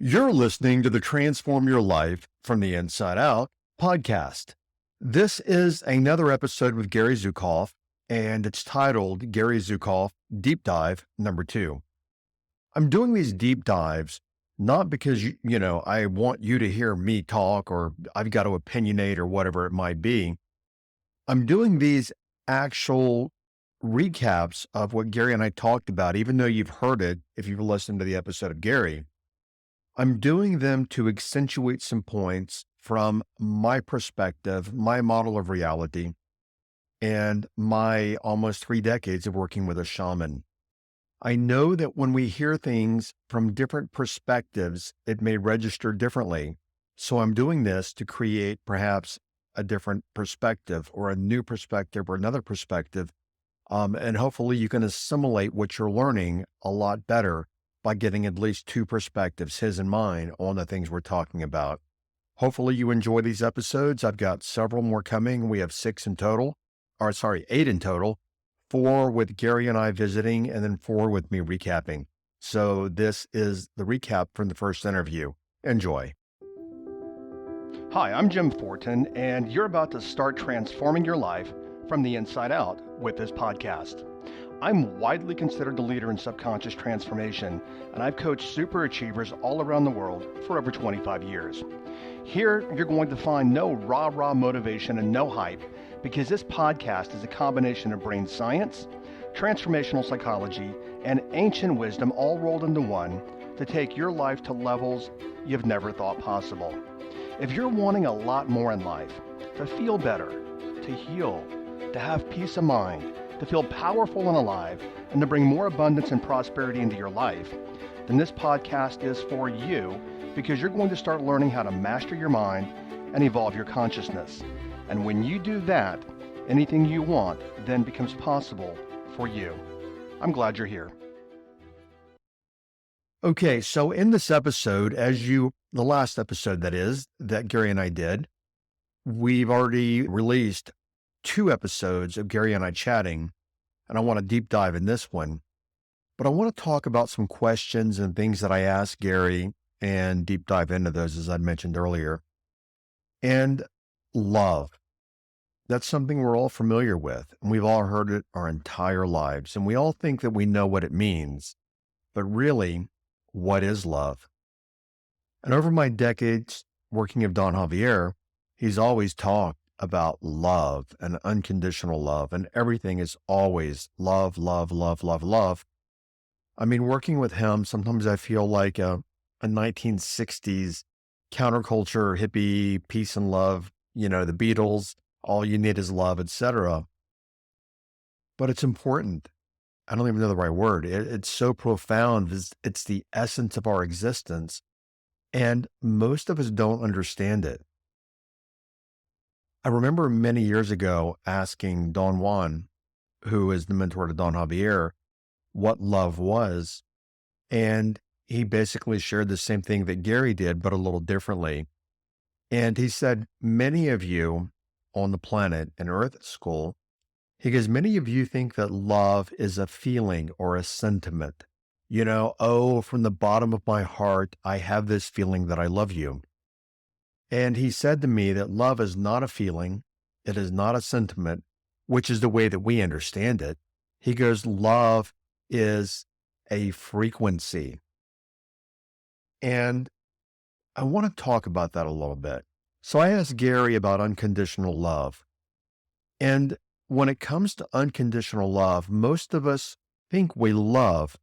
You're listening to the Transform Your Life from the Inside Out podcast. This is another episode with Gary Zukav, and it's titled Gary Zukav Deep Dive Number 2. I'm doing these deep dives not because, I want you to hear me talk or I've got to opinionate or whatever it might be. I'm doing these actual recaps of what Gary and I talked about, even though you've heard it if you've listened to the episode of Gary. I'm doing them to accentuate some points from my perspective, my model of reality, and my almost 3 decades of working with a shaman. I know that when we hear things from different perspectives, it may register differently. So I'm doing this to create perhaps a different perspective or a new perspective or another perspective. And hopefully you can assimilate what you're learning a lot better by getting at least 2 perspectives, his and mine, on the things we're talking about. Hopefully you enjoy these episodes. I've got several more coming. We have 8 in total, 4 with Gary and I visiting, and then 4 with me recapping. So this is the recap from the first interview. Enjoy. Hi, I'm Jim Fortin, and you're about to start transforming your life from the inside out with this podcast. I'm widely considered the leader in subconscious transformation, and I've coached super achievers all around the world for over 25 years. Here, you're going to find no rah-rah motivation and no hype, because this podcast is a combination of brain science, transformational psychology, and ancient wisdom all rolled into one to take your life to levels you've never thought possible. If you're wanting a lot more in life, to feel better, to heal, to have peace of mind, to feel powerful and alive, and to bring more abundance and prosperity into your life, then this podcast is for you, because you're going to start learning how to master your mind and evolve your consciousness. And when you do that, anything you want then becomes possible for you. I'm glad you're here. Okay, so in this episode, the last episode that Gary and I did, we've already released 2 episodes of Gary and I chatting, and I want to deep dive in this one. But I want to talk about some questions and things that I asked Gary and deep dive into those, as I mentioned earlier. And love. That's something we're all familiar with, and we've all heard it our entire lives, and we all think that we know what it means. But really, what is love? And over my decades working with Don Javier, he's always talked about love and unconditional love, and everything is always love, love, love, love, love. I mean, working with him, sometimes I feel like a 1960s counterculture, hippie, peace and love, the Beatles, all you need is love, etc. But it's important. I don't even know the right word. It's so profound. It's the essence of our existence. And most of us don't understand it. I remember many years ago asking Don Juan, who is the mentor to Don Javier, what love was. And he basically shared the same thing that Gary did, but a little differently. And he said, many of you on the planet in Earth School, he goes, many of you think that love is a feeling or a sentiment. From the bottom of my heart, I have this feeling that I love you. And he said to me that love is not a feeling. It is not a sentiment, which is the way that we understand it. He goes, love is a frequency. And I want to talk about that a little bit. So I asked Gary about unconditional love. And when it comes to unconditional love, most of us think we love,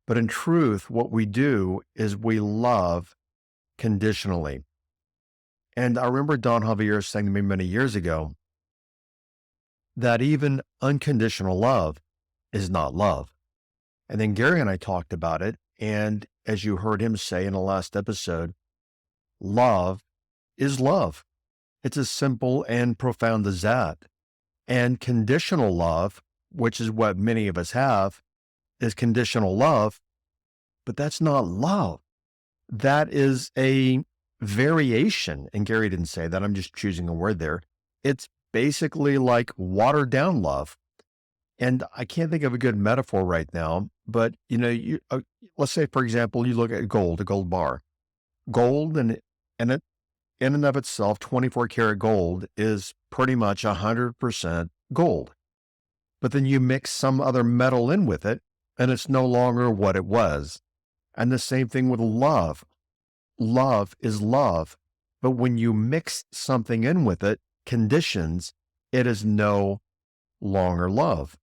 but in truth, what we do is we love conditionally. And I remember Don Javier saying to me many years ago that even unconditional love is not love. And then Gary and I talked about it. And as you heard him say in the last episode, love is love. It's as simple and profound as that. And conditional love, which is what many of us have, is conditional love, but that's not love. That is a variation. And Gary didn't say that. I'm just choosing a word there. It's basically like watered down love. And I can't think of a good metaphor right now, but let's say, for example, you look at gold, a gold bar. Gold and it in and of itself, 24 karat gold is pretty much 100% gold. But then you mix some other metal in with it, and it's no longer what it was. And the same thing with love. Love is love. But when you mix something in with it, conditions, it is no longer love.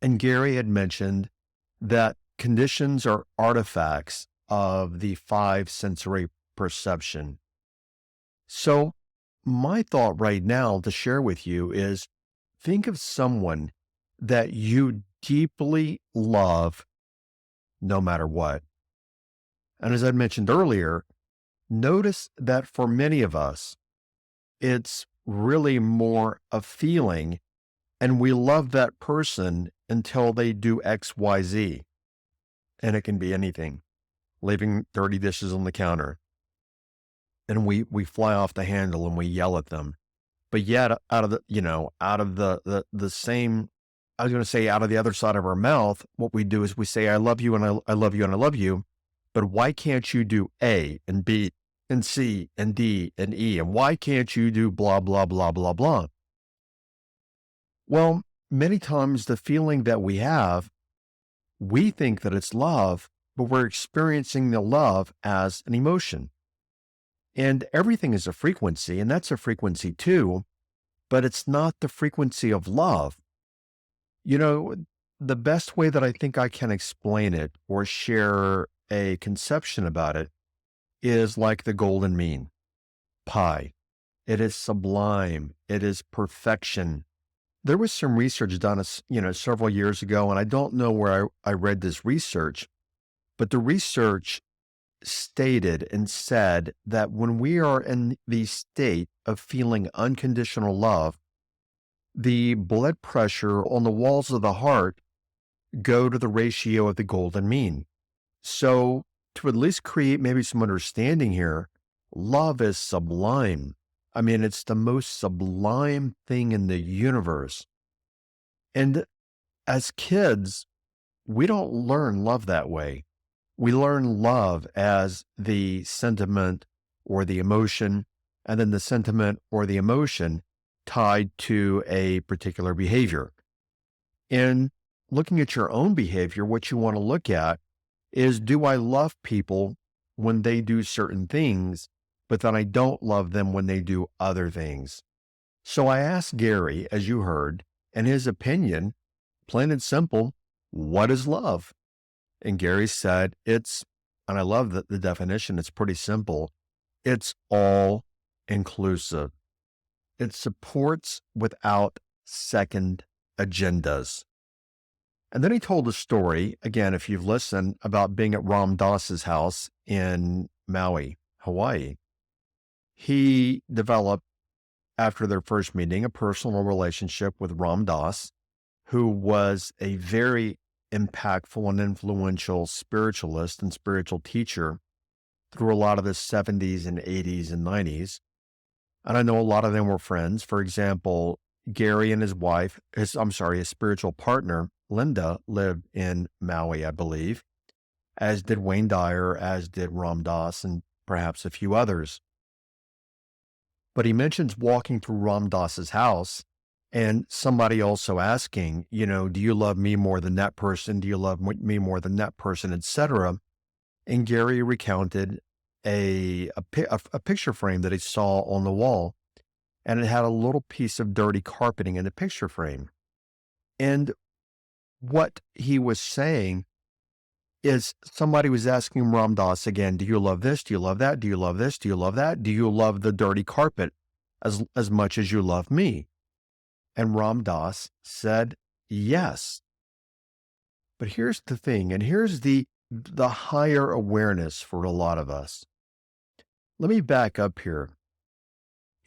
And Gary had mentioned that conditions are artifacts of the five sensory perception. So, my thought right now to share with you is think of someone that you deeply love no matter what. And as I mentioned earlier, notice that for many of us, it's really more a feeling, and we love that person until they do X, Y, Z. And it can be anything, leaving dirty dishes on the counter. And we fly off the handle and we yell at them. But yet out of the same, I was going to say out of the other side of our mouth, what we do is we say, I love you and I love you and I love you. But why can't you do A and B and C and D and E? And why can't you do blah, blah, blah, blah, blah? Well, many times the feeling that we have, we think that it's love, but we're experiencing the love as an emotion. And everything is a frequency, and that's a frequency too, but it's not the frequency of love. You know, the best way that I think I can explain it or share a conception about it is like the golden mean, pi. It is sublime. It is perfection. There was some research done, several years ago, and I don't know where I read this research, but the research stated and said that when we are in the state of feeling unconditional love, the blood pressure on the walls of the heart go to the ratio of the golden mean. So to at least create maybe some understanding here, love is sublime. I mean, it's the most sublime thing in the universe. And as kids, we don't learn love that way. We learn love as the sentiment or the emotion, and then the sentiment or the emotion tied to a particular behavior. In looking at your own behavior, what you want to look at is, do I love people when they do certain things, but then I don't love them when they do other things? So I asked Gary, as you heard, and his opinion, plain and simple, what is love? And Gary said, and I love the definition, it's pretty simple. It's all inclusive. It supports without second agendas. And then he told a story, again, if you've listened, about being at Ram Dass's house in Maui, Hawaii. He developed, after their first meeting, a personal relationship with Ram Dass, who was a very impactful and influential spiritualist and spiritual teacher through a lot of the 70s and 80s and 90s. And I know a lot of them were friends. For example, Gary and his wife, his spiritual partner, Linda, lived in Maui, I believe, as did Wayne Dyer, as did Ram Dass, and perhaps a few others. But he mentions walking through Ram Dass's house and somebody also asking, do you love me more than that person? Do you love me more than that person, etc.? And Gary recounted a picture frame that he saw on the wall, and it had a little piece of dirty carpeting in the picture frame. And what he was saying is somebody was asking Ram Dass again, do you love this? Do you love that? Do you love this? Do you love that? Do you love the dirty carpet as much as you love me? And Ram Dass said, yes. But here's the thing, and here's the higher awareness for a lot of us. Let me back up here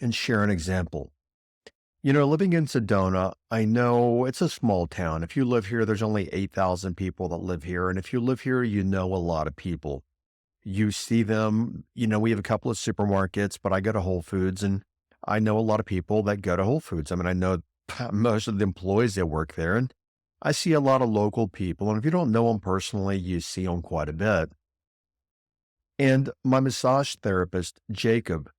and share an example. Living in Sedona, I know it's a small town. If you live here, there's only 8,000 people that live here. And if you live here, you know a lot of people. You see them, we have a couple of supermarkets, but I go to Whole Foods and I know a lot of people that go to Whole Foods. I mean, I know most of the employees that work there, and I see a lot of local people. And if you don't know them personally, you see them quite a bit. And my massage therapist, Jacob,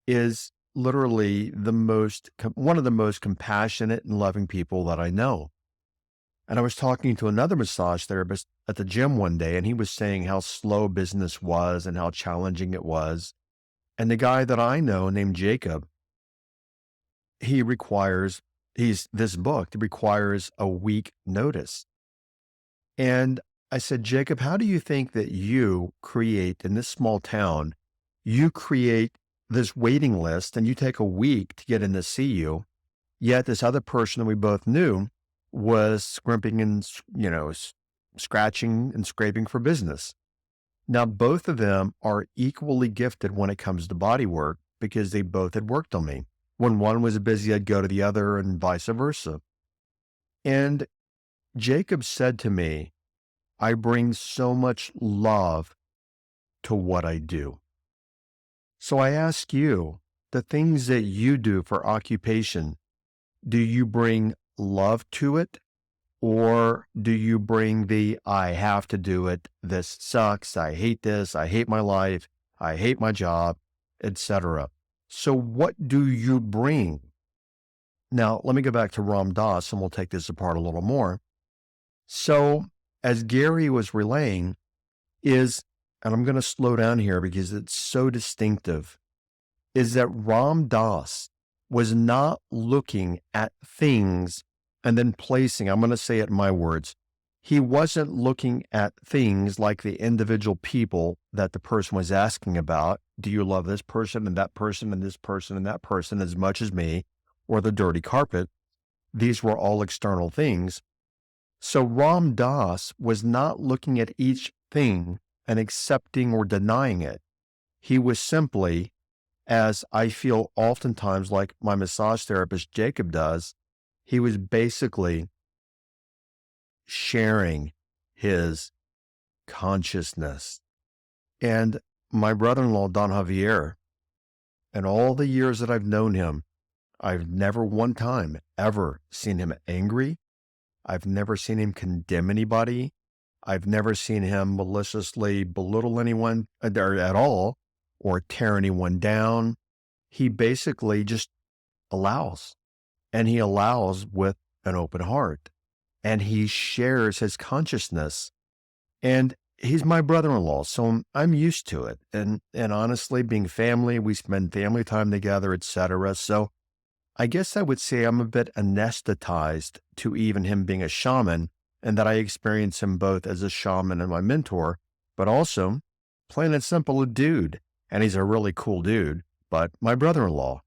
is literally one of the most compassionate and loving people that I know. And I was talking to another massage therapist at the gym one day, and he was saying how slow business was and how challenging it was. And the guy that I know named Jacob, he requires, he's this book requires a week notice. And I said, Jacob, how do you think that you create in this small town, you create this waiting list and you take a week to get in to see you? Yet this other person that we both knew was scrimping and, scratching and scraping for business. Now, both of them are equally gifted when it comes to body work because they both had worked on me. When one was busy, I'd go to the other and vice versa. And Jacob said to me, I bring so much love to what I do. So I ask you, the things that you do for occupation, do you bring love to it? Or do you bring the, I have to do it, this sucks, I hate this, I hate my life, I hate my job, etc. So what do you bring? Now, let me go back to Ram Dass and we'll take this apart a little more. So as Gary was relaying and I'm going to slow down here because it's so distinctive, is that Ram Dass was not looking at things and then placing, I'm going to say it in my words, he wasn't looking at things like the individual people that the person was asking about. Do you love this person and that person and this person and that person as much as me, or the dirty carpet? These were all external things. So Ram Dass was not looking at each thing and accepting or denying it. He was simply, as I feel oftentimes like my massage therapist Jacob does, he was basically sharing his consciousness. And my brother-in-law, Don Javier, in all the years that I've known him, I've never one time ever seen him angry. I've never seen him condemn anybody. I've never seen him maliciously belittle anyone at all or tear anyone down. He basically just allows. And he allows with an open heart, and he shares his consciousness. And he's my brother-in-law, so I'm used to it. And honestly, being family, we spend family time together, etc. So I guess I would say I'm a bit anesthetized to even him being a shaman, and that I experience him both as a shaman and my mentor, but also plain and simple a dude. And he's a really cool dude, but my brother-in-law.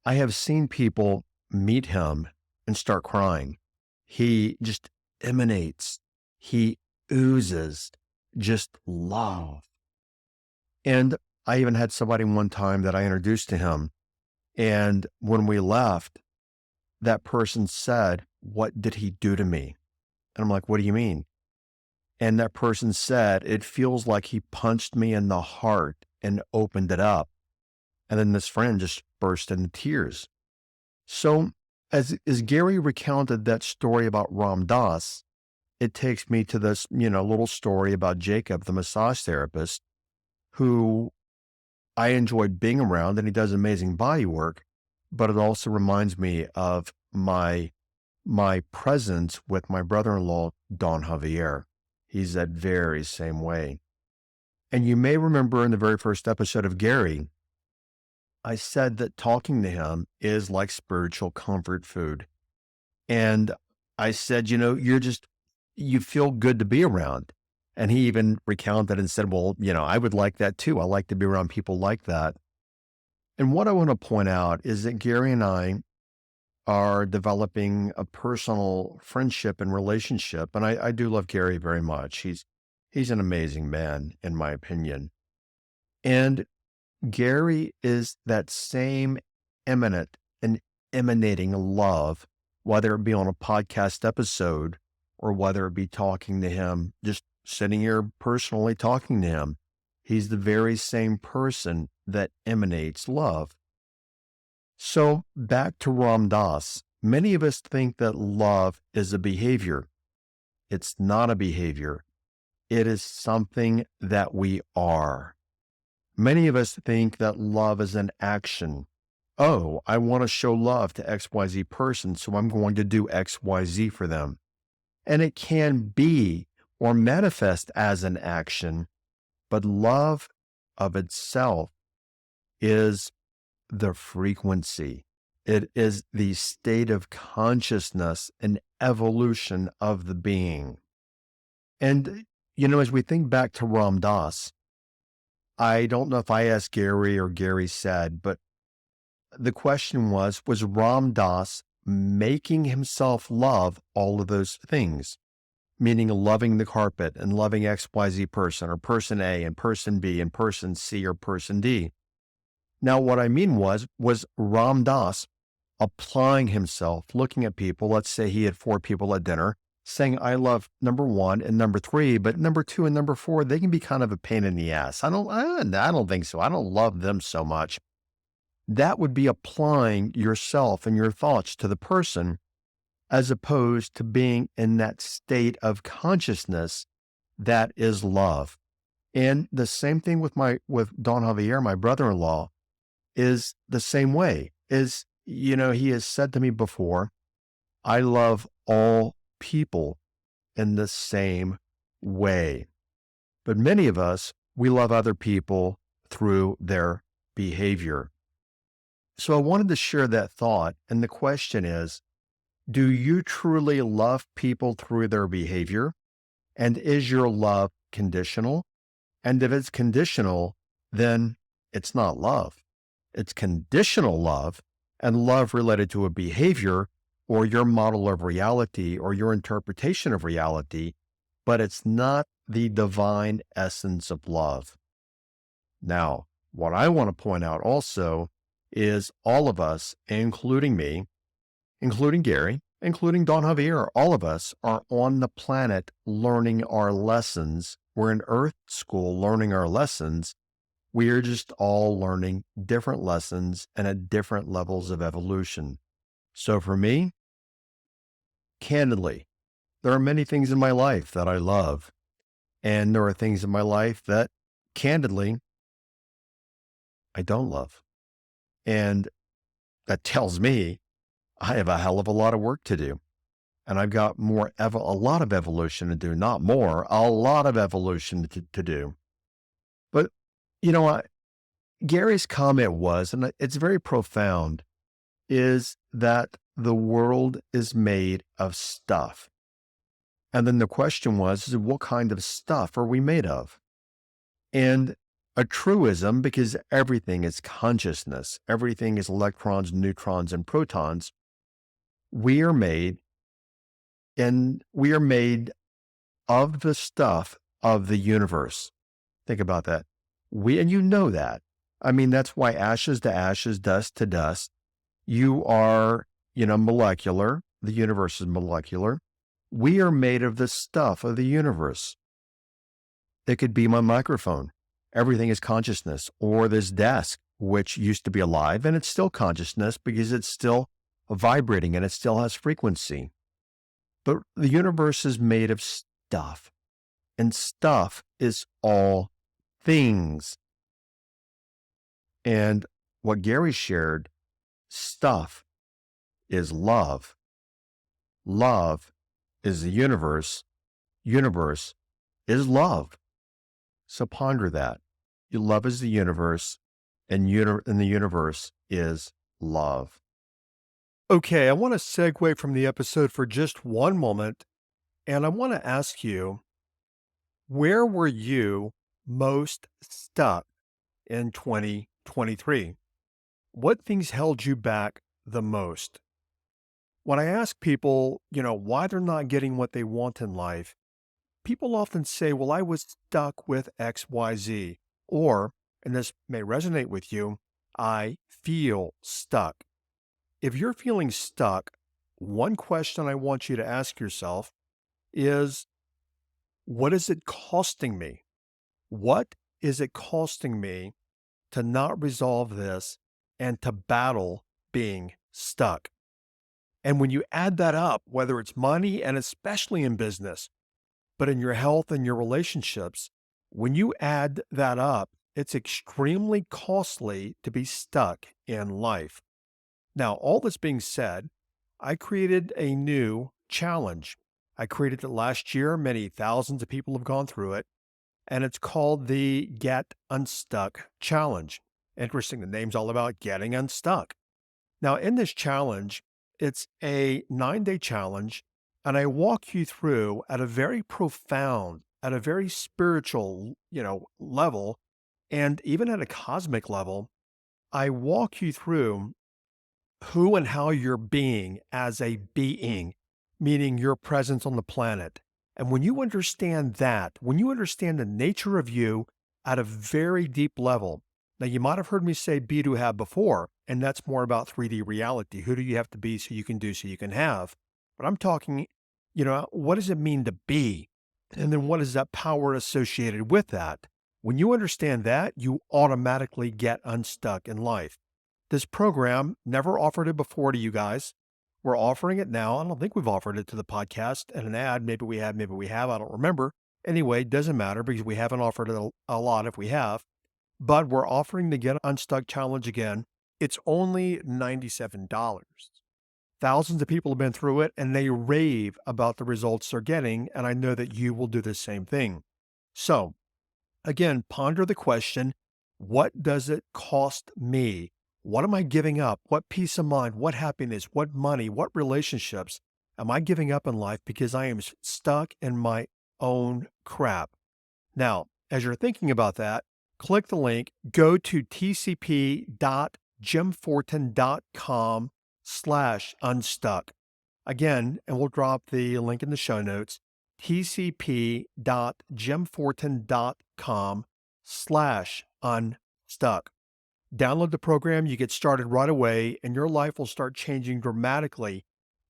I have seen people meet him and start crying. He just emanates. He oozes just love. And I even had somebody one time that I introduced to him. And when we left, that person said, "What did he do to me?" And I'm like, "What do you mean?" And that person said, "It feels like he punched me in the heart and opened it up." And then this friend just burst into tears. So as Gary recounted that story about Ram Dass, it takes me to this, little story about Jacob, the massage therapist, who I enjoyed being around, and he does amazing body work, but it also reminds me of my presence with my brother-in-law, Don Javier. He's that very same way. And you may remember in the very first episode of Gary, I said that talking to him is like spiritual comfort food. And I said, you feel good to be around. And he even recounted and said, well, I would like that too. I like to be around people like that. And what I want to point out is that Gary and I are developing a personal friendship and relationship. And I do love Gary very much. He's an amazing man, in my opinion. And Gary is that same eminent and emanating love, whether it be on a podcast episode or whether it be talking to him, just sitting here personally talking to him. He's the very same person that emanates love. So back to Ram Dass. Many of us think that love is a behavior. It's not a behavior. It is something that we are. Many of us think that love is an action. Oh, I want to show love to XYZ person, so I'm going to do XYZ for them. And it can be or manifest as an action, but love of itself is the frequency. It is the state of consciousness and evolution of the being. And, as we think back to Ram Dass, I don't know if I asked Gary or Gary said, but the question was Ram Dass making himself love all of those things? Meaning loving the carpet and loving XYZ person or person A and person B and person C or person D. Now, what I mean was Ram Dass applying himself, looking at people. Let's say he had 4 people at dinner saying, I love number 1 and number 3, but number 2 and number 4, they can be kind of a pain in the ass. I don't think so. I don't love them so much. That would be applying yourself and your thoughts to the person as opposed to being in that state of consciousness that is love. And the same thing with Don Javier, my brother-in-law, is the same way. He has said to me before, I love all people in the same way. But many of us, we love other people through their behavior. So I wanted to share that thought. And the question is, do you truly love people through their behavior? And is your love conditional? And if it's conditional, then it's not love. It's conditional love and love related to a behavior or your model of reality or your interpretation of reality, but it's not the divine essence of love. Now, what I want to point out also is all of us, including me, including Gary, including Don Javier, all of us are on the planet learning our lessons. We're in Earth school learning our lessons. We are just all learning different lessons and at different levels of evolution. So for me, candidly, there are many things in my life that I love. And there are things in my life that, candidly, I don't love. And that tells me I have a hell of a lot of work to do. And I've got a lot of evolution to do, not more, a lot of evolution to do. But, Gary's comment was, and it's very profound, is that the world is made of stuff. And then the question was, what kind of stuff are we made of? And a truism, because everything is consciousness, everything is electrons, neutrons, and protons. We are made of the stuff of the universe. Think about that. And you know that. I mean, that's why ashes to ashes, dust to dust. You are, molecular. The universe is molecular. We are made of the stuff of the universe. It could be my microphone. Everything is consciousness. Or this desk, which used to be alive, and it's still consciousness because it's still vibrating and it still has frequency. But the universe is made of stuff. And stuff is all things. And what Gary shared, stuff is love. Love is the universe. Universe is love. So ponder that. Love is the universe, and the universe is love. Okay, I want to segue from the episode for just one moment, and I want to ask you, where were you most stuck in 2023? What things held you back the most? When I ask people, why they're not getting what they want in life, people often say, well, I was stuck with XYZ. Or, and this may resonate with you, I feel stuck. If you're feeling stuck, one question I want you to ask yourself is, what is it costing me? What is it costing me to not resolve this and to battle being stuck? And when you add that up, whether it's money and especially in business, but in your health and your relationships, when you add that up, it's extremely costly to be stuck in life. Now, all this being said, I created a new challenge. I created it last year. Many thousands of people have gone through it, and it's called the Get Unstuck Challenge. Interesting, the name's all about getting unstuck. Now, in this challenge, it's a 9-day challenge, and I walk you through at a very profound, at a very spiritual, level, and even at a cosmic level. I walk you through who and how you're being as a being, meaning your presence on the planet. And when you understand that, when you understand the nature of you at a very deep level, now you might have heard me say be to have before, and that's more about 3D reality. Who do you have to be so you can do so you can have? But I'm talking, what does it mean to be? And then what is that power associated with that? When you understand that, you automatically get unstuck in life. This program, never offered it before to you guys. We're offering it now. I don't think we've offered it to the podcast and an ad. Maybe we have, maybe we have. I don't remember. Anyway, it doesn't matter because we haven't offered it a lot if we have. But we're offering the Get Unstuck Challenge again. It's only $97. Thousands of people have been through it and they rave about the results they're getting. And I know that you will do the same thing. So again, ponder the question, what does it cost me? What am I giving up? What peace of mind? What happiness? What money? What relationships am I giving up in life because I am stuck in my own crap? Now, as you're thinking about that, click the link, go to tcp.jimfortin.com/unstuck. Again, and we'll drop the link in the show notes, tcp.jimfortin.com/unstuck. Download the program, you get started right away, and your life will start changing dramatically.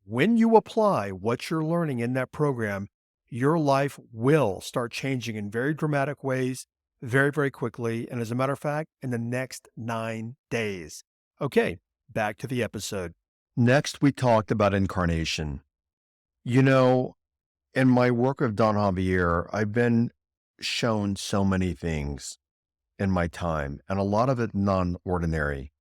When you apply what you're learning in that program, your life will start changing in very dramatic ways, very, very quickly. And as a matter of fact, in the next 9 days. Okay, back to the episode. Next, we talked about incarnation. In my work with Don Javier, I've been shown so many things in my time, and a lot of it non-ordinary.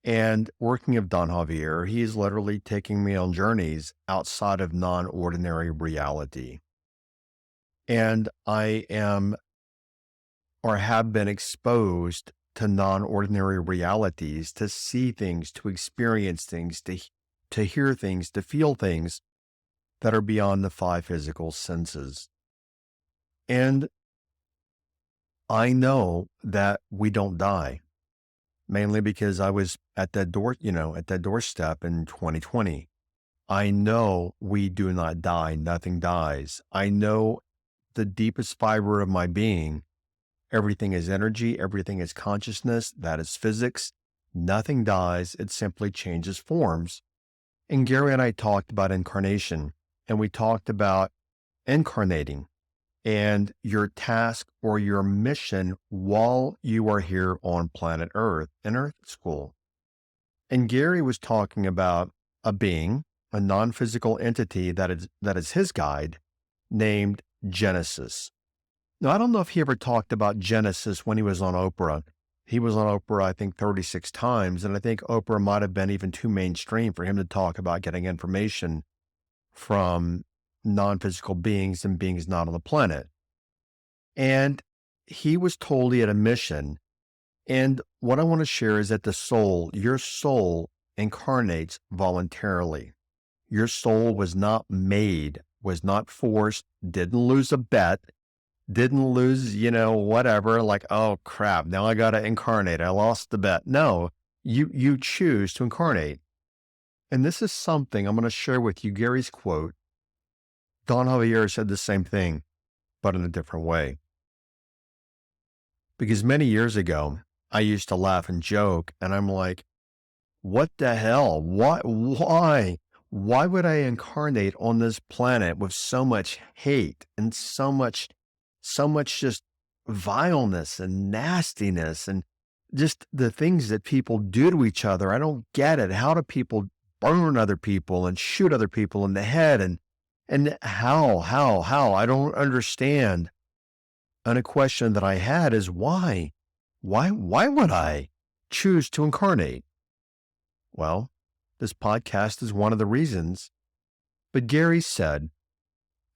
And working with Don Javier, he's literally taking me on journeys outside of non-ordinary reality. And I am or have been exposed to non-ordinary realities, to see things, to experience things, to hear things, to feel things that are beyond the 5 physical senses. And I know that we don't die, mainly because I was at that doorstep in 2020. I know we do not die. Nothing dies. I know the deepest fiber of my being, everything is energy. Everything is consciousness. That is physics. Nothing dies. It simply changes forms. And Gary and I talked about incarnation, and we talked about incarnating and your task or your mission while you are here on planet Earth in Earth School. And Gary was talking about a being, a non-physical entity that is his guide, named Genesis. Now, I don't know if he ever talked about Genesis when he was on Oprah. He was on Oprah, I think, 36 times, and I think Oprah might have been even too mainstream for him to talk about getting information from non-physical beings and beings not on the planet. And he was told he had a mission. And what I want to share is that your soul incarnates voluntarily. Your soul was not made, was not forced, didn't lose a bet, didn't lose, whatever, like, oh crap, now I got to incarnate. I lost the bet. No, you choose to incarnate. And this is something I'm going to share with you, Gary's quote. Don Javier said the same thing, but in a different way. Because many years ago, I used to laugh and joke, and I'm like, what the hell? Why would I incarnate on this planet with so much hate and so much just vileness and nastiness and just the things that people do to each other? I don't get it. How do people burn other people and shoot other people in the head? And And how? I don't understand. And a question that I had is why? Why would I choose to incarnate? Well, this podcast is one of the reasons. But Gary said,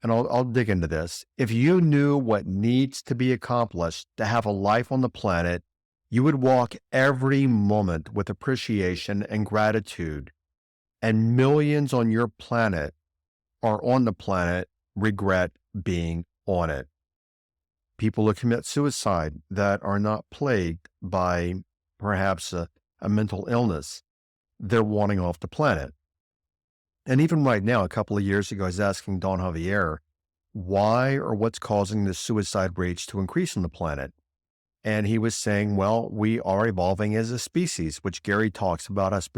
and I'll dig into this, if you knew what needs to be accomplished to have a life on the planet, you would walk every moment with appreciation and gratitude. And millions on your planet are on the planet regret being on it. People who commit suicide that are not plagued by perhaps a mental illness, they're wanting off the planet. And even right now, a couple of years ago, I was asking Don Javier, why or what's causing the suicide rates to increase on the planet? And he was saying, well, we are evolving as a species, which Gary talks about us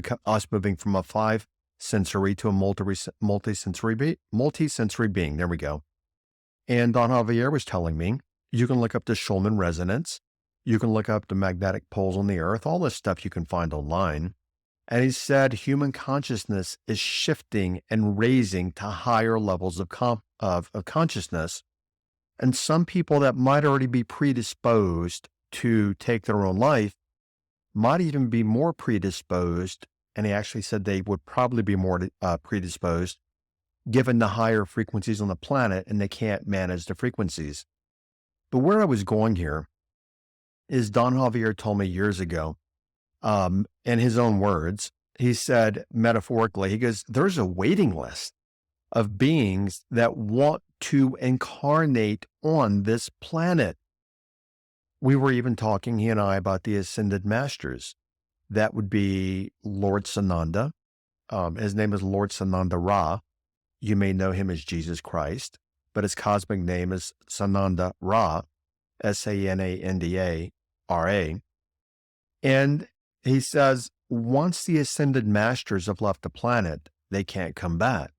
moving from a 5-sensory to a multi-sensory being. There we go. And Don Javier was telling me, you can look up the Schulman resonance. You can look up the magnetic poles on the earth, all this stuff you can find online. And he said human consciousness is shifting and raising to higher levels of consciousness. And some people that might already be predisposed to take their own life might even be more predisposed. And he actually said they would probably be more predisposed given the higher frequencies on the planet, and they can't manage the frequencies. But where I was going here is Don Javier told me years ago, in his own words, he said metaphorically, he goes, there's a waiting list of beings that want to incarnate on this planet. We were even talking, he and I, about the ascended masters. That would be Lord Sananda. His name is Lord Sananda Ra. You may know him as Jesus Christ, but his cosmic name is Sananda Ra, Sananda Ra. And he says, once the ascended masters have left the planet, they can't come back.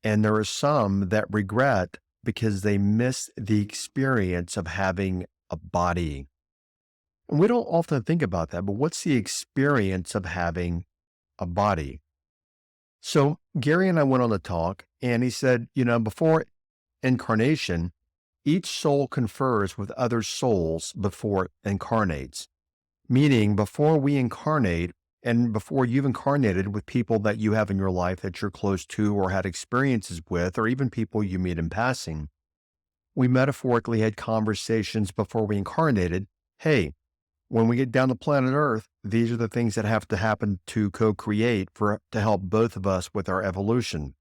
And there are some that regret because they miss the experience of having a body. And we don't often think about that, but what's the experience of having a body? So Gary and I went on the talk, and he said, before incarnation, each soul confers with other souls before it incarnates. Meaning before we incarnate, and before you've incarnated with people that you have in your life that you're close to or had experiences with, or even people you meet in passing, we metaphorically had conversations before we incarnated. Hey, when we get down to planet Earth, these are the things that have to happen to co-create to help both of us with our evolution,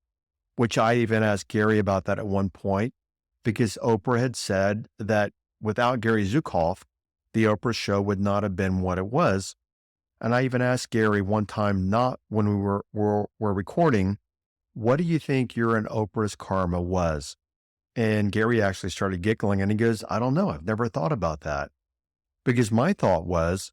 which I even asked Gary about that at one point, because Oprah had said that without Gary Zukav, the Oprah show would not have been what it was. And I even asked Gary one time, not when we were recording, what do you think your and Oprah's karma was? And Gary actually started giggling, and he goes, I don't know. I've never thought about that. Because my thought was,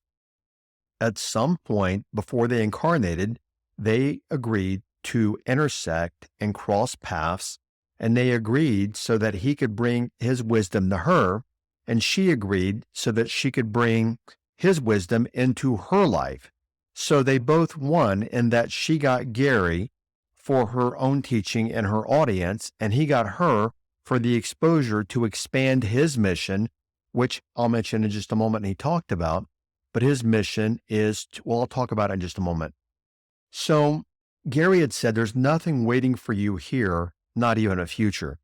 at some point before they incarnated, they agreed to intersect and cross paths, and they agreed so that he could bring his wisdom to her, and she agreed so that she could bring his wisdom into her life. So they both won in that she got Gary for her own teaching and her audience, and he got her for the exposure to expand his mission, which I'll mention in just a moment and he talked about. But his mission is, I'll talk about it in just a moment. So Gary had said, there's nothing waiting for you here, not even a future.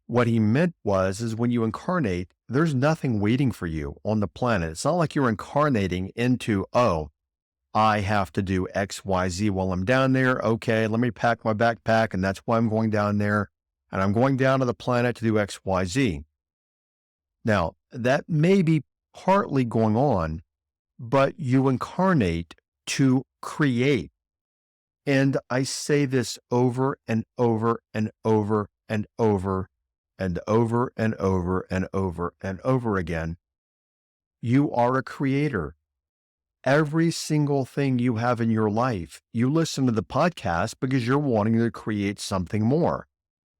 What he meant is when you incarnate, there's nothing waiting for you on the planet. It's not like you're incarnating into, I have to do X, Y, Z while I'm down there. Okay, let me pack my backpack, and that's why I'm going down there. And I'm going down to the planet to do X, Y, Z. Now, that may be partly going on, but you incarnate to create. And I say this over and over and over and over and over and over and over and over again. You are a creator. Every single thing you have in your life, you listen to the podcast because you're wanting to create something more.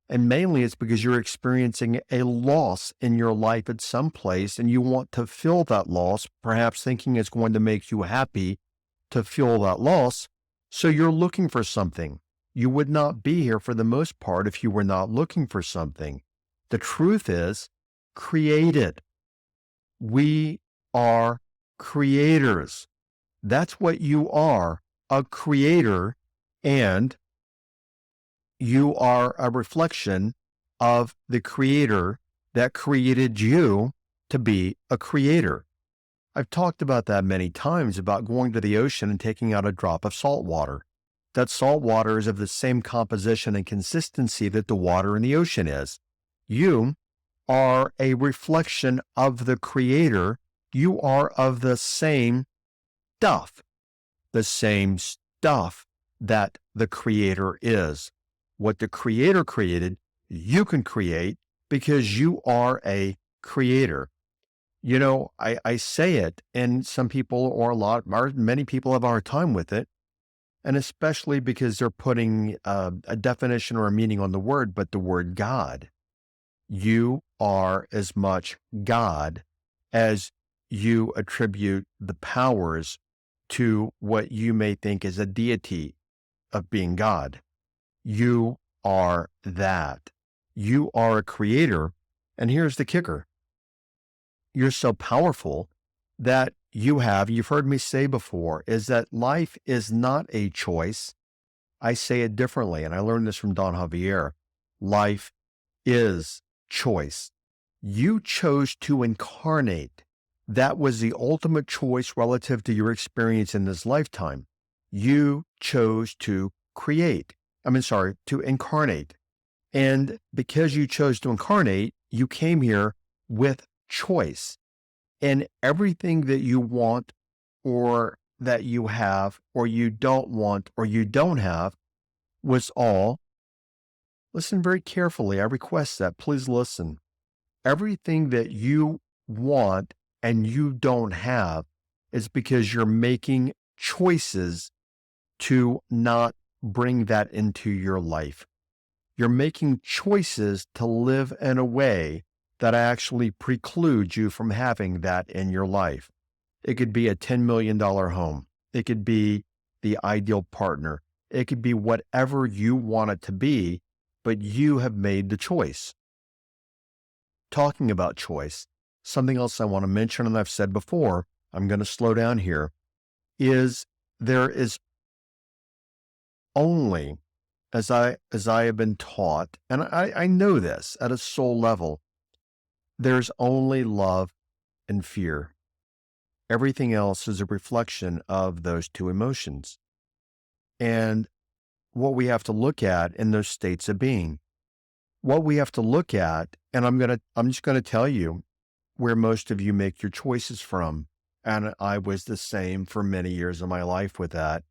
And mainly it's because you're experiencing a loss in your life at some place and you want to fill that loss, perhaps thinking it's going to make you happy to fill that loss. So you're looking for something. You would not be here for the most part if you were not looking for something. The truth is, created. We are creators. That's what you are, a creator, and you are a reflection of the creator that created you to be a creator. I've talked about that many times, about going to the ocean and taking out a drop of salt water. That salt water is of the same composition and consistency that the water in the ocean is. You are a reflection of the creator. You are of the same stuff that the creator is. What the creator created, you can create because you are a creator. You know, I say it, and some people, or many people have a hard time with it, and especially because they're putting a definition or a meaning on the word, but the word God. You are as much God as you attribute the powers to what you may think is a deity of being God. You are that. You are a creator. And here's the kicker. You're so powerful that you've heard me say before, is that life is not a choice. I say it differently, and I learned this from Don Javier. Life is choice. You chose to incarnate. That was the ultimate choice relative to your experience in this lifetime. You chose to to incarnate. And because you chose to incarnate, you came here with choice. And everything that you want, or that you have, or you don't want, or you don't have, was all, listen very carefully, I request that, please listen. Everything that you want and you don't have is because you're making choices to not bring that into your life. You're making choices to live in a way that actually precludes you from having that in your life. It could be a $10 million home. It could be the ideal partner. It could be whatever you want it to be, but you have made the choice. Talking about choice, something else I want to mention, and I've said before, I'm going to slow down here, is there is only, as I have been taught, and I know this at a soul level, there's only love and fear. Everything else is a reflection of those two emotions. And what we have to look at in those states of being, what we have to look at, and I'm just going to tell you where most of you make your choices from. And I was the same for many years of my life with that.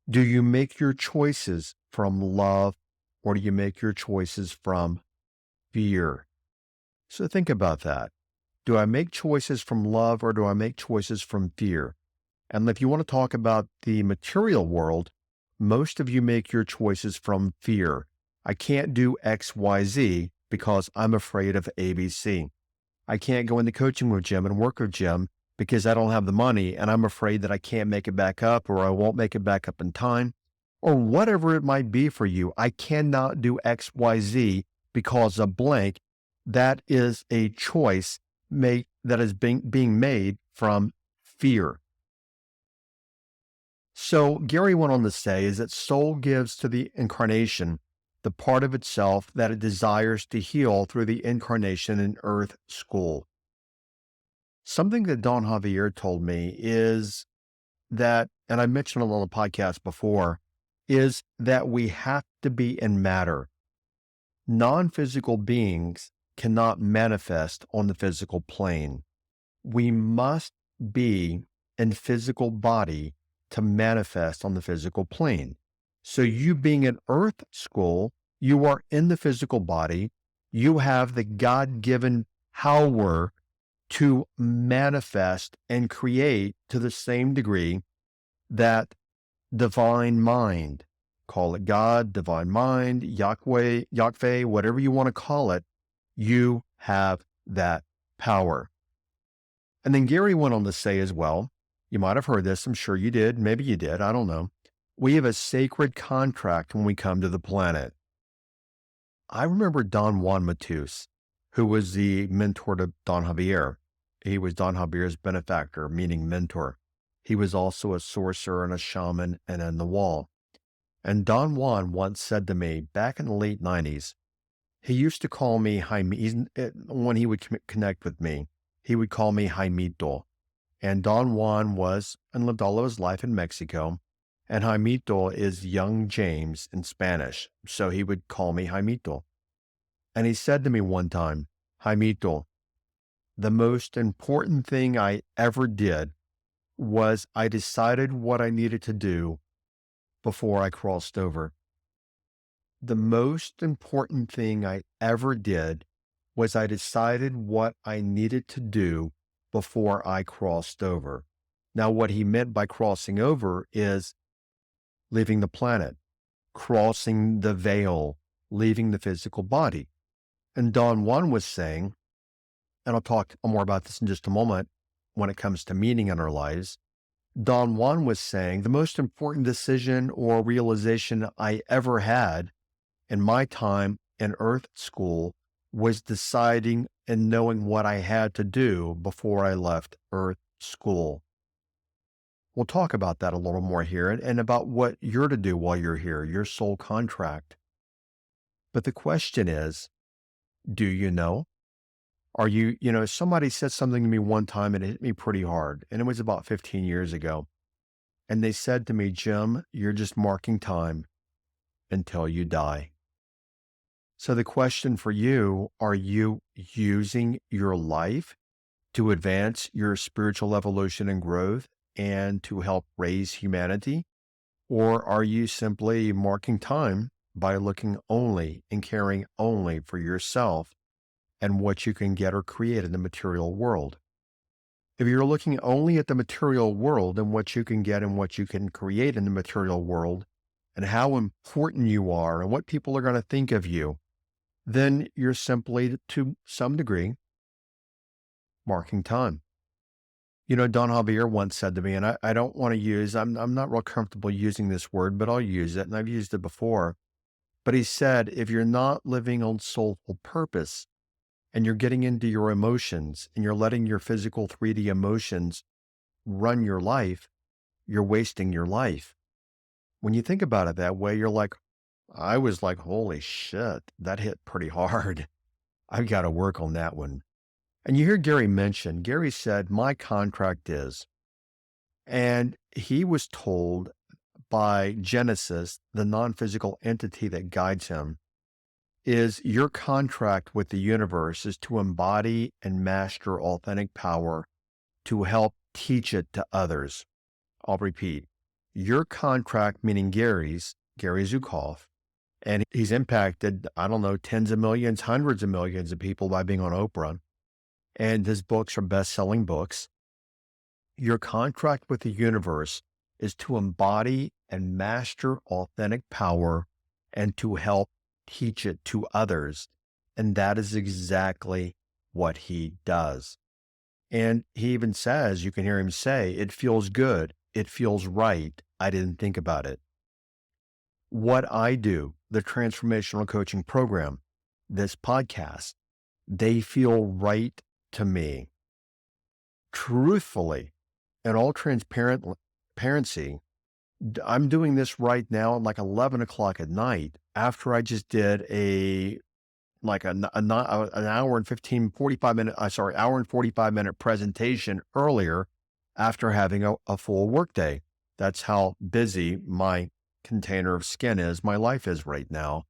Do you make your choices from love, or do you make your choices from fear? So think about that. Do I make choices from love, or do I make choices from fear? And if you want to talk about the material world, most of you make your choices from fear. I can't do X, Y, Z because I'm afraid of ABC. I can't go into coaching with Jim and work with Jim because I don't have the money, and I'm afraid that I can't make it back up, or I won't make it back up in time, or whatever it might be for you. I cannot do X, Y, Z because of blank. That is a choice that is being made from fear. So Gary went on to say is that soul gives to the incarnation the part of itself that it desires to heal through the incarnation in earth school. Something that Don Javier told me is that, and I mentioned it on the podcast before, is that we have to be in matter. Non-physical beings cannot manifest on the physical plane. We must be in physical body to manifest on the physical plane. So you being in earth school, you are in the physical body. You have the God-given power to manifest and create to the same degree that divine mind, call it God, divine mind, Yahweh, whatever you want to call it, you have that power. And then Gary went on to say as well, you might have heard this, I'm sure you did, maybe you did, I don't know. We have a sacred contract when we come to the planet. I remember Don Juan Matus, who was the mentor to Don Javier. He was Don Javier's benefactor, meaning mentor. He was also a sorcerer and a shaman and in the wall. And Don Juan once said to me back in the late 90s, he used to call me Jaime, when he would connect with me, he would call me Jaimito. And Don Juan was and lived all of his life in Mexico. And Jaimito is young James in Spanish. So he would call me Jaimito. And he said to me one time, Jaimito, the most important thing I ever did was I decided what I needed to do before I crossed over. The most important thing I ever did was I decided what I needed to do before I crossed over. Now, what he meant by crossing over is leaving the planet, crossing the veil, leaving the physical body. And Don Juan was saying, and I'll talk more about this in just a moment when it comes to meaning in our lives. Don Juan was saying the most important decision or realization I ever had in my time in Earth School was deciding and knowing what I had to do before I left Earth School. We'll talk about that a little more here and about what you're to do while you're here, your soul contract. But the question is, do you know? Are you, somebody said something to me one time and it hit me pretty hard. And it was about 15 years ago. And they said to me, Jim, you're just marking time until you die. So the question for you, are you using your life to advance your spiritual evolution and growth and to help raise humanity? Or are you simply marking time by looking only and caring only for yourself and what you can get or create in the material world? If you're looking only at the material world and what you can get and what you can create in the material world and how important you are and what people are going to think of you, then you're simply, to some degree, marking time. Don Javier once said to me, and I don't want to use, I'm not real comfortable using this word, but I'll use it, and I've used it before. But he said, if you're not living on soulful purpose and you're getting into your emotions and you're letting your physical 3D emotions run your life, you're wasting your life. When you think about it that way, I was like, holy shit, that hit pretty hard. I've got to work on that one. And you hear Gary said, my contract is, and he was told by Genesis, the non-physical entity that guides him, is your contract with the universe is to embody and master authentic power to help teach it to others. I'll repeat, your contract, meaning Gary Zukav, and he's impacted, tens of millions, hundreds of millions of people by being on Oprah. And his books are best-selling books. Your contract with the universe is to embody and master authentic power and to help teach it to others. And that is exactly what he does. And he even says, you can hear him say, it feels good. It feels right. I didn't think about it. What I do, the transformational coaching program, this podcast, they feel right to me. Truthfully, in all transparency, I'm doing this right now at like 11 o'clock at night after I just did an hour and 45 minute presentation earlier after having a full workday. That's how busy my container of skin is, my life is right now.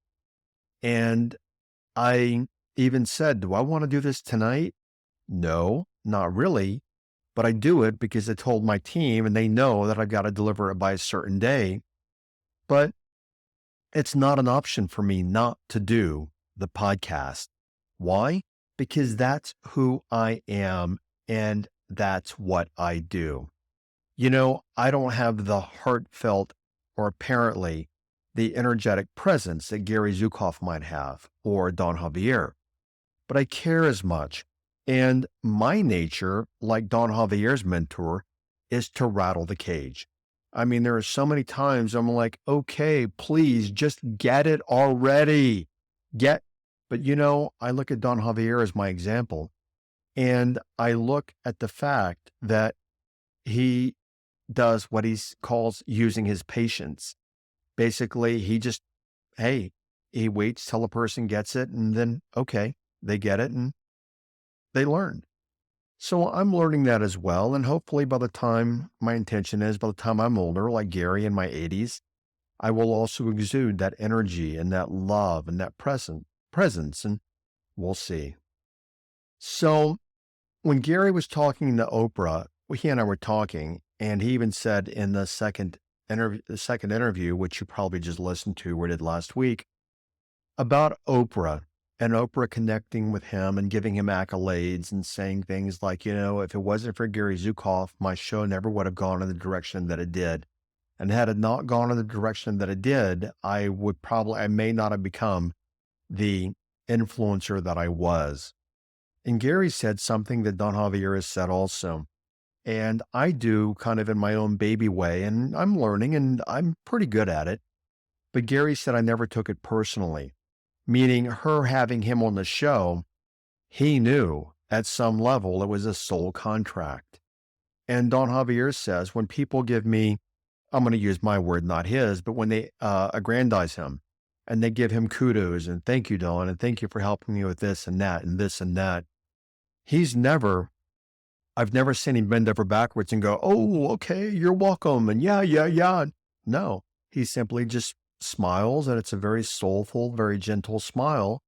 And I even said, do I want to do this tonight? No, not really. But I do it because I told my team and they know that I've got to deliver it by a certain day. But it's not an option for me not to do the podcast. Why? Because that's who I am and that's what I do. I don't have the heartfelt or apparently the energetic presence that Gary Zukav might have or Don Javier, but I care as much. And my nature, like Don Javier's mentor, is to rattle the cage. I mean, there are so many times I'm like, okay, please just get it already. Get, but I look at Don Javier as my example, and I look at the fact that he does what he calls using his patience. Basically, hey, he waits till a person gets it, and then, okay, they get it and they learn. So I'm learning that as well. And hopefully my intention is by the time I'm older, like Gary in my 80s, I will also exude that energy and that love and that presence, and we'll see. So when Gary was talking to Oprah, he and I were talking, and he even said in the second interview, which you probably just listened to, we did last week, about Oprah and Oprah connecting with him and giving him accolades and saying things like, if it wasn't for Gary Zukav, my show never would have gone in the direction that it did. And had it not gone in the direction that it did, I may not have become the influencer that I was. And Gary said something that Don Javier has said also. And I do kind of in my own baby way, and I'm learning and I'm pretty good at it. But Gary said I never took it personally, meaning her having him on the show, he knew at some level it was a soul contract. And Don Javier says when people give me, I'm going to use my word, not his, but when they aggrandize him and they give him kudos and thank you, Don, and thank you for helping me with this and that and this and that, I've never seen him bend over backwards and go, oh, okay, you're welcome. And yeah, yeah, yeah. No, he simply just smiles, and it's a very soulful, very gentle smile.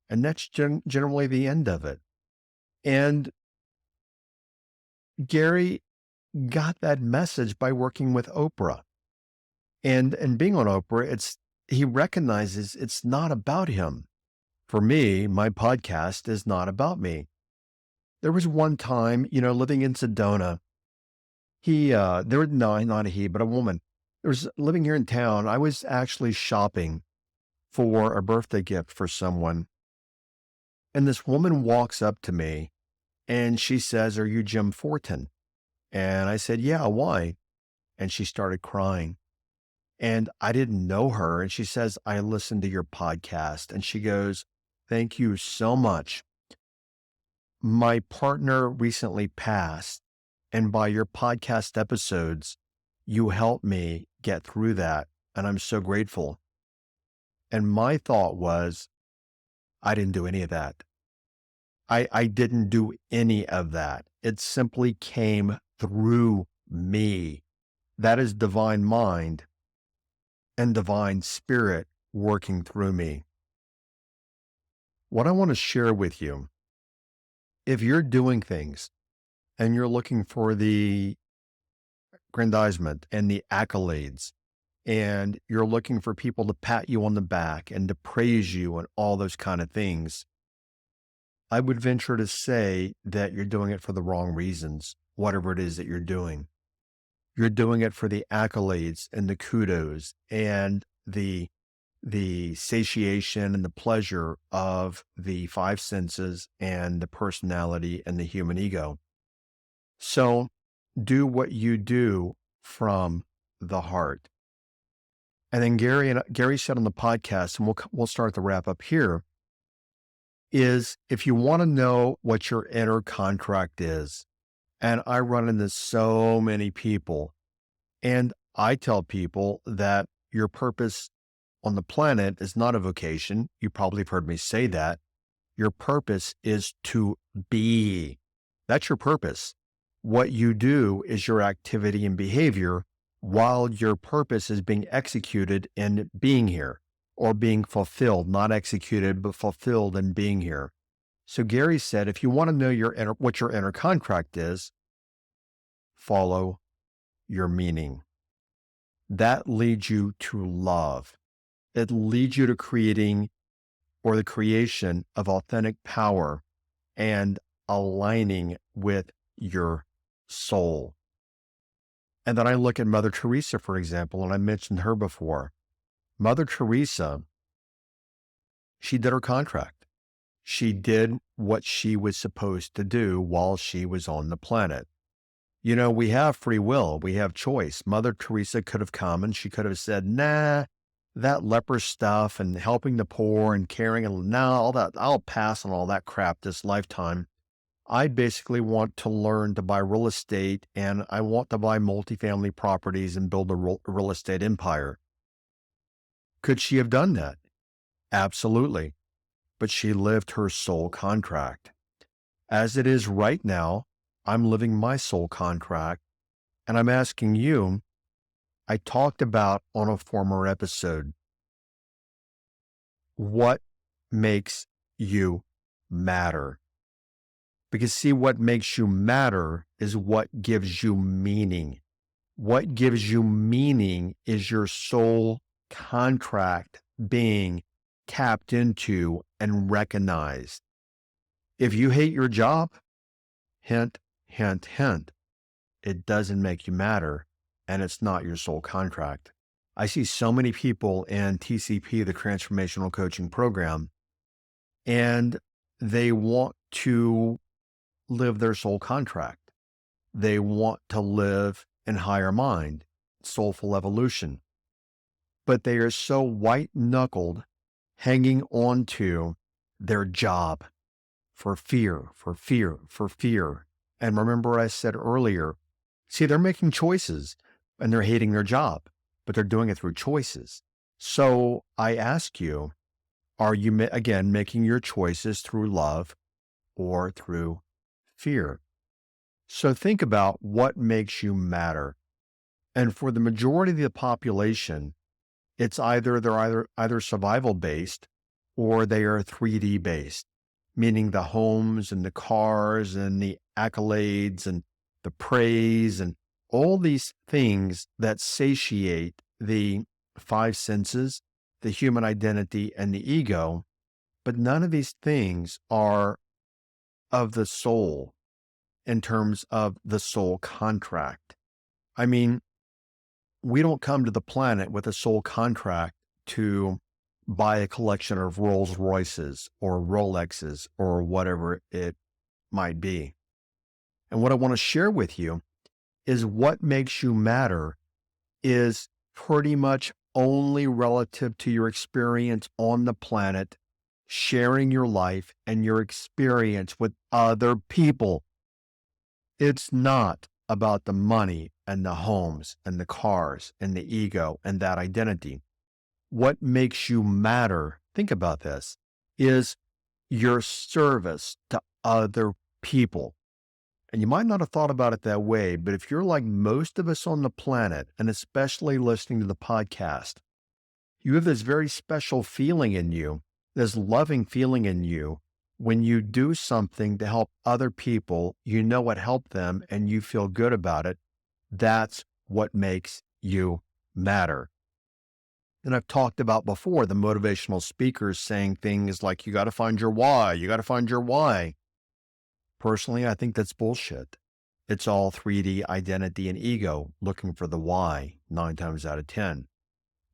And that's generally the end of it. And Gary got that message by working with Oprah. And being on Oprah, he recognizes it's not about him. For me, my podcast is not about me. There was one time, living in Sedona, not a he, but a woman. There was living here in town. I was actually shopping for a birthday gift for someone. And this woman walks up to me and she says, are you Jim Fortin? And I said, yeah, why? And she started crying. And I didn't know her. And she says, I listened to your podcast. And she goes, thank you so much. My partner recently passed. And by your podcast episodes, you helped me get through that. And I'm so grateful. And my thought was, I didn't do any of that. I didn't do any of that. It simply came through me. That is divine mind and divine spirit working through me. What I want to share with you, if you're doing things and you're looking for the aggrandizement and the accolades, and you're looking for people to pat you on the back and to praise you and all those kind of things, I would venture to say that you're doing it for the wrong reasons, whatever it is that you're doing. You're doing it for the accolades and the kudos and the satiation and the pleasure of the five senses and the personality and the human ego. So do what you do from the heart. And then Gary said on the podcast, and we'll start the wrap up here, is if you want to know what your inner contract is, and I run into so many people, and I tell people that your purpose on the planet is not a vocation. You probably have heard me say that. Your purpose is to be. That's your purpose. What you do is your activity and behavior while your purpose is being executed in being here, or being fulfilled, not executed, but fulfilled in being here. So Gary said, if you want to know what your inner contract is, follow your meaning. That leads you to love. It leads you to creating or the creation of authentic power and aligning with your soul. And then I look at Mother Teresa, for example, and I mentioned her before. Mother Teresa, she did her contract. She did what she was supposed to do while she was on the planet. We have free will. We have choice. Mother Teresa could have come and she could have said, nah, that leper stuff and helping the poor and caring and now all that, I'll pass on all that crap this lifetime. I basically want to learn to buy real estate and I want to buy multifamily properties and build a real estate empire. Could she have done that? Absolutely. But she lived her soul contract. As it is right now, I'm living my soul contract. And I'm asking you, I talked about on a former episode, what makes you matter? Because see, what makes you matter is what gives you meaning. What gives you meaning is your soul contract being tapped into and recognized. If you hate your job, hint, hint, hint, it doesn't make you matter and it's not your soul contract. I see so many people in TCP, the Transformational Coaching Program, and they want to live their soul contract. They want to live in higher mind, soulful evolution. But they are so white-knuckled, hanging on to their job for fear, for fear, for fear. And remember I said earlier, see, they're making choices and they're hating their job, but they're doing it through choices. So I ask you, are you, again, making your choices through love or through fear? So think about what makes you matter. And for the majority of the population, it's they're either survival based or they are 3D based, meaning the homes and the cars and the accolades and the praise and all these things that satiate the five senses, the human identity and the ego. But none of these things are of the soul in terms of the soul contract. I mean, we don't come to the planet with a soul contract to buy a collection of Rolls Royces or Rolexes or whatever it might be. And what I want to share with you is what makes you matter is pretty much only relative to your experience on the planet, sharing your life and your experience with other people. It's not about the money and the homes and the cars and the ego and that identity. What makes you matter, think about this, is your service to other people. And you might not have thought about it that way, but if you're like most of us on the planet, and especially listening to the podcast, you have this very special feeling in you, this loving feeling in you. When you do something to help other people, you know it helped them and you feel good about it. That's what makes you matter. And I've talked about before the motivational speakers saying things like, you got to find your why, you got to find your why. Personally, I think that's bullshit. It's all 3D identity and ego looking for the why 9 times out of 10.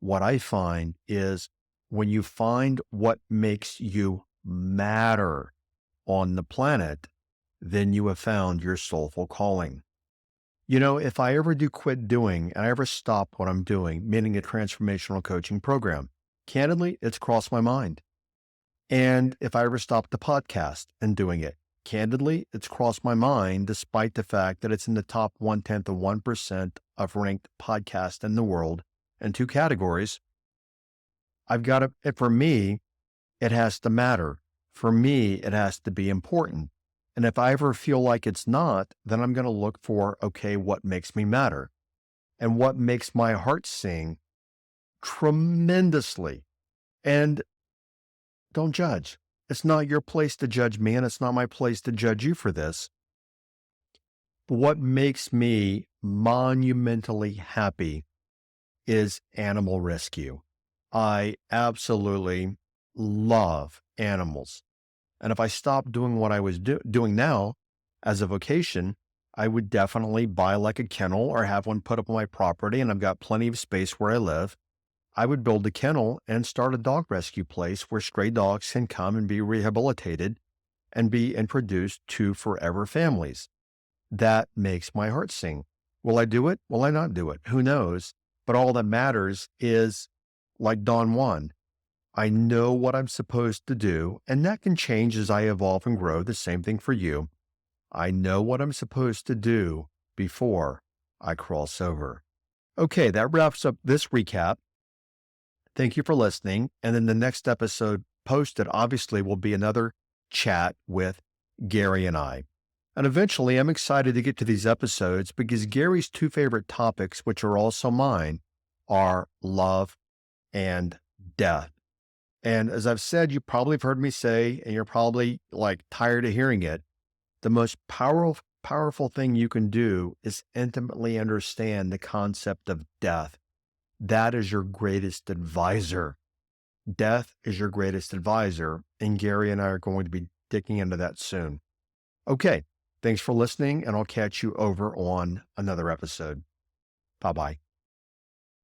What I find is when you find what makes you matter on the planet, then you have found your soulful calling. If I ever do quit doing and I ever stop what I'm doing, meaning a transformational coaching program, candidly, it's crossed my mind. And if I ever stop the podcast and doing it, candidly, it's crossed my mind, despite the fact that it's in the top 1/10 of 1% of ranked podcasts in the world in 2 categories. For me, it has to matter. For me, it has to be important. And if I ever feel like it's not, then I'm going to look for, okay, what makes me matter? And what makes my heart sing tremendously? And don't judge. It's not your place to judge me, and it's not my place to judge you for this. But what makes me monumentally happy is animal rescue. I absolutely love animals. And if I stopped doing what I was doing now as a vocation, I would definitely buy like a kennel or have one put up on my property, and I've got plenty of space where I live. I would build a kennel and start a dog rescue place where stray dogs can come and be rehabilitated and be introduced to forever families. that makes my heart sing. Will I do it? Will I not do it? Who knows? But all that matters is, like Don Juan, I know what I'm supposed to do, and that can change as I evolve and grow. The same thing for you. I know what I'm supposed to do before I cross over. Okay, that wraps up this recap. Thank you for listening. And then the next episode posted, obviously, will be another chat with Gary and I. And eventually, I'm excited to get to these episodes because Gary's two favorite topics, which are also mine, are love and death. And as I've said, you probably have heard me say, and you're probably like tired of hearing it, the most powerful thing you can do is intimately understand the concept of death. That is your greatest advisor. Death is your greatest advisor. And Gary and I are going to be digging into that soon. Okay. Thanks for listening, and I'll catch you over on another episode. Bye-bye.